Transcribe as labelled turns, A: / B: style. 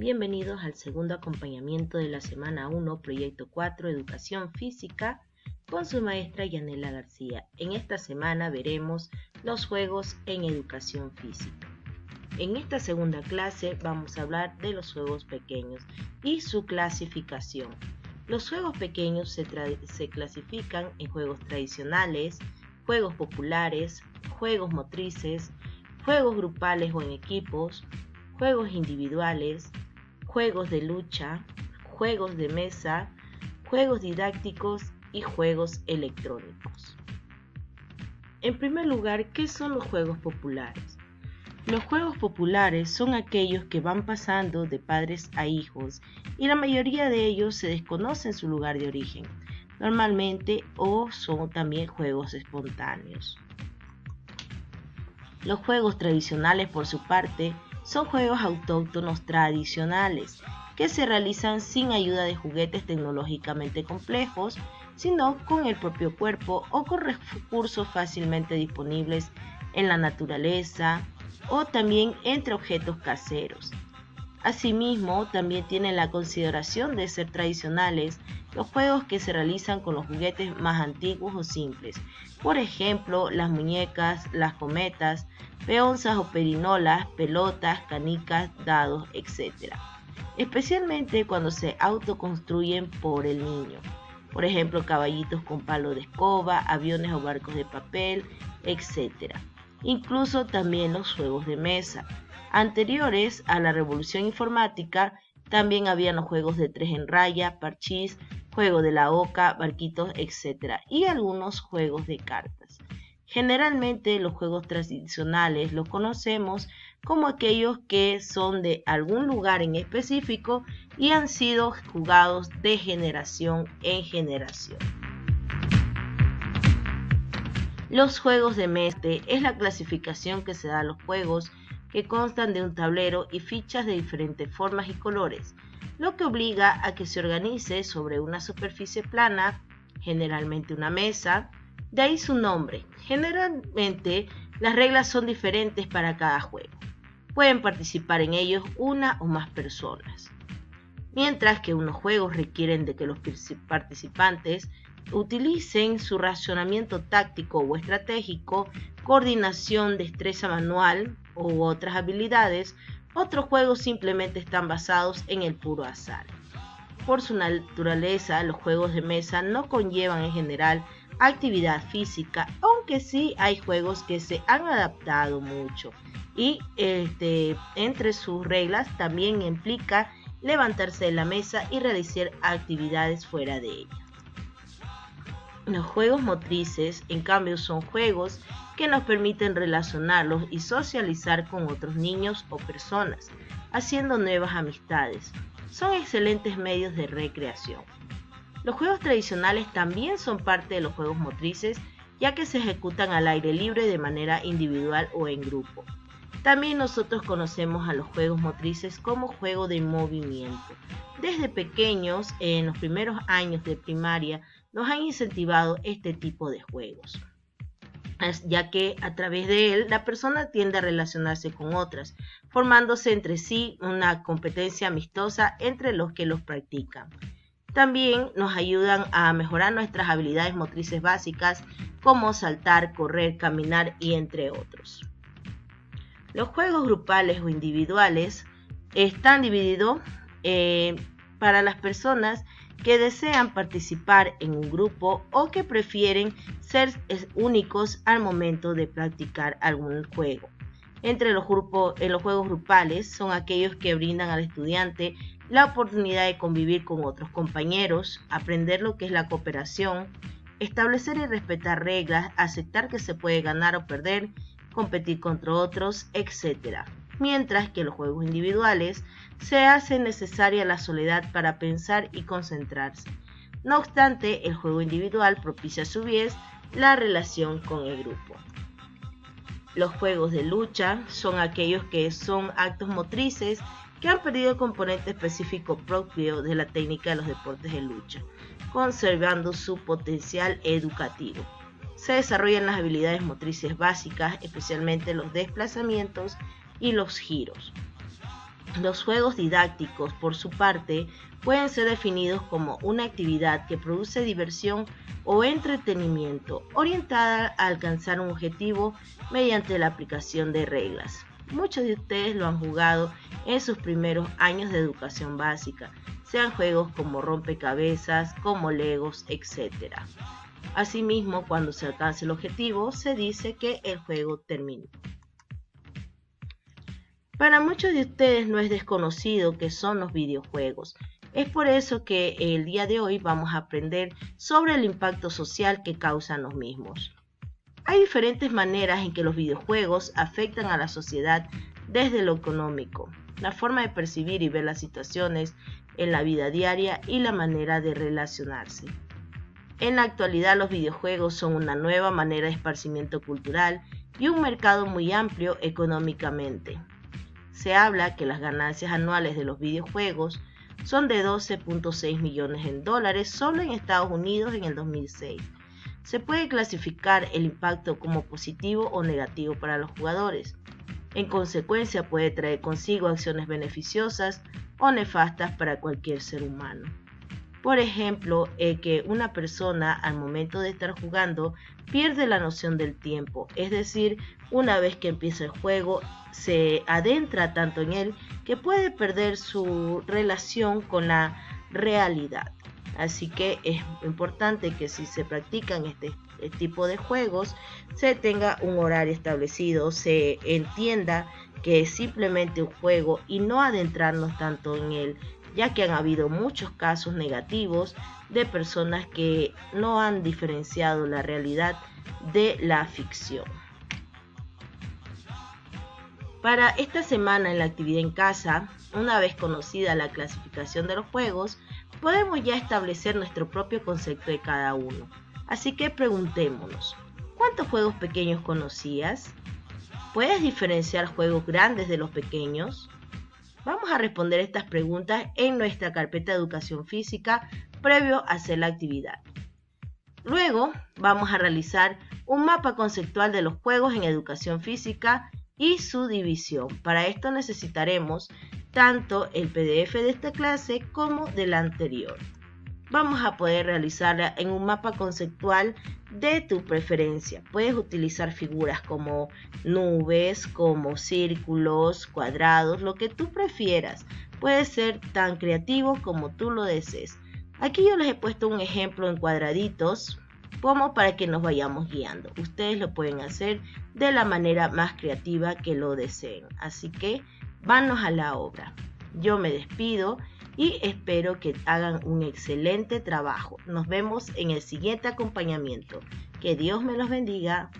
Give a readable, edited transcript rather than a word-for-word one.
A: Bienvenidos al segundo acompañamiento de la semana 1, proyecto 4, Educación Física, con su maestra Yanela García. En esta semana veremos los juegos en Educación Física. En esta segunda clase vamos a hablar de los juegos pequeños y su clasificación. Los juegos pequeños se clasifican en juegos tradicionales, juegos populares, juegos motrices, juegos grupales o en equipos, juegos individuales, juegos de lucha, juegos de mesa, juegos didácticos y juegos electrónicos. En primer lugar, ¿qué son los juegos populares? Los juegos populares son aquellos que van pasando de padres a hijos y la mayoría de ellos se desconocen su lugar de origen, normalmente, o son también juegos espontáneos. Los juegos tradicionales, por su parte, son juegos autóctonos tradicionales que se realizan sin ayuda de juguetes tecnológicamente complejos, sino con el propio cuerpo o con recursos fácilmente disponibles en la naturaleza o también entre objetos caseros. Asimismo, también tienen la consideración de ser tradicionales los juegos que se realizan con los juguetes más antiguos o simples, por ejemplo, las muñecas, las cometas, peonzas o perinolas, pelotas, canicas, dados, etc. Especialmente cuando se autoconstruyen por el niño, por ejemplo, caballitos con palo de escoba, aviones o barcos de papel, etc. Incluso también los juegos de mesa. Anteriores a la revolución informática, también habían los juegos de 3 en raya, parchís, juego de la oca, barquitos, etc. y algunos juegos de cartas. Generalmente los juegos tradicionales los conocemos como aquellos que son de algún lugar en específico y han sido jugados de generación en generación. Los juegos de mesa es la clasificación que se da a los juegos que constan de un tablero y fichas de diferentes formas y colores, lo que obliga a que se organice sobre una superficie plana, generalmente una mesa, de ahí su nombre. Generalmente las reglas son diferentes para cada juego. Pueden participar en ellos una o más personas. Mientras que unos juegos requieren de que los participantes utilicen su razonamiento táctico o estratégico, coordinación, destreza manual u otras habilidades, otros juegos simplemente están basados en el puro azar. Por su naturaleza, los juegos de mesa no conllevan en general actividad física, aunque sí hay juegos que se han adaptado mucho y entre sus reglas también implica levantarse de la mesa y realizar actividades fuera de ella. Los juegos motrices, en cambio, son juegos que nos permiten relacionarlos y socializar con otros niños o personas, haciendo nuevas amistades. Son excelentes medios de recreación. Los juegos tradicionales también son parte de los juegos motrices, ya que se ejecutan al aire libre de manera individual o en grupo. También nosotros conocemos a los juegos motrices como juego de movimiento. Desde pequeños, en los primeros años de primaria, nos han incentivado este tipo de juegos, ya que a través de él la persona tiende a relacionarse con otras, formándose entre sí una competencia amistosa entre los que los practican. También nos ayudan a mejorar nuestras habilidades motrices básicas como saltar, correr, caminar y entre otros. Los juegos grupales o individuales están divididos para las personas que desean participar en un grupo o que prefieren ser únicos al momento de practicar algún juego. En los juegos grupales son aquellos que brindan al estudiante la oportunidad de convivir con otros compañeros, aprender lo que es la cooperación, establecer y respetar reglas, aceptar que se puede ganar o perder, competir contra otros, etc. Mientras que los juegos individuales se hace necesaria la soledad para pensar y concentrarse. No obstante, el juego individual propicia a su vez la relación con el grupo. Los juegos de lucha son aquellos que son actos motrices que han perdido el componente específico propio de la técnica de los deportes de lucha, conservando su potencial educativo. Se desarrollan las habilidades motrices básicas, especialmente los desplazamientos y los giros. Los juegos didácticos, por su parte, pueden ser definidos como una actividad que produce diversión o entretenimiento orientada a alcanzar un objetivo mediante la aplicación de reglas. Muchos de ustedes lo han jugado en sus primeros años de educación básica, sean juegos como rompecabezas, como Legos, etc. Asimismo, cuando se alcanza el objetivo, se dice que el juego terminó. Para muchos de ustedes no es desconocido qué son los videojuegos. Es por eso que el día de hoy vamos a aprender sobre el impacto social que causan los mismos. Hay diferentes maneras en que los videojuegos afectan a la sociedad desde lo económico, la forma de percibir y ver las situaciones en la vida diaria y la manera de relacionarse. En la actualidad los videojuegos son una nueva manera de esparcimiento cultural y un mercado muy amplio económicamente. Se habla que las ganancias anuales de los videojuegos son de 12.6 millones de dólares solo en Estados Unidos en el 2006. Se puede clasificar el impacto como positivo o negativo para los jugadores. En consecuencia, puede traer consigo acciones beneficiosas o nefastas para cualquier ser humano. Por ejemplo, que una persona al momento de estar jugando pierde la noción del tiempo, es decir, una vez que empieza el juego se adentra tanto en él que puede perder su relación con la realidad. Así que es importante que si se practican este tipo de juegos se tenga un horario establecido, se entienda que es simplemente un juego y no adentrarnos tanto en él, ya que han habido muchos casos negativos de personas que no han diferenciado la realidad de la ficción. Para esta semana en la actividad en casa, una vez conocida la clasificación de los juegos, podemos ya establecer nuestro propio concepto de cada uno. Así que preguntémonos, ¿cuántos juegos pequeños conocías? ¿Puedes diferenciar juegos grandes de los pequeños? Vamos a responder estas preguntas en nuestra carpeta de educación física previo a hacer la actividad. Luego vamos a realizar un mapa conceptual de los juegos en educación física y su división. Para esto necesitaremos tanto el PDF de esta clase como de la anterior. Vamos a poder realizarla en un mapa conceptual de tu preferencia. Puedes utilizar figuras como nubes, como círculos, cuadrados, lo que tú prefieras. Puede ser tan creativo como tú lo desees. Aquí yo les he puesto un ejemplo en cuadraditos como para que nos vayamos guiando. Ustedes lo pueden hacer de la manera más creativa que lo deseen. Así que vámonos a la obra. Yo me despido y espero que hagan un excelente trabajo. Nos vemos en el siguiente acompañamiento. Que Dios me los bendiga.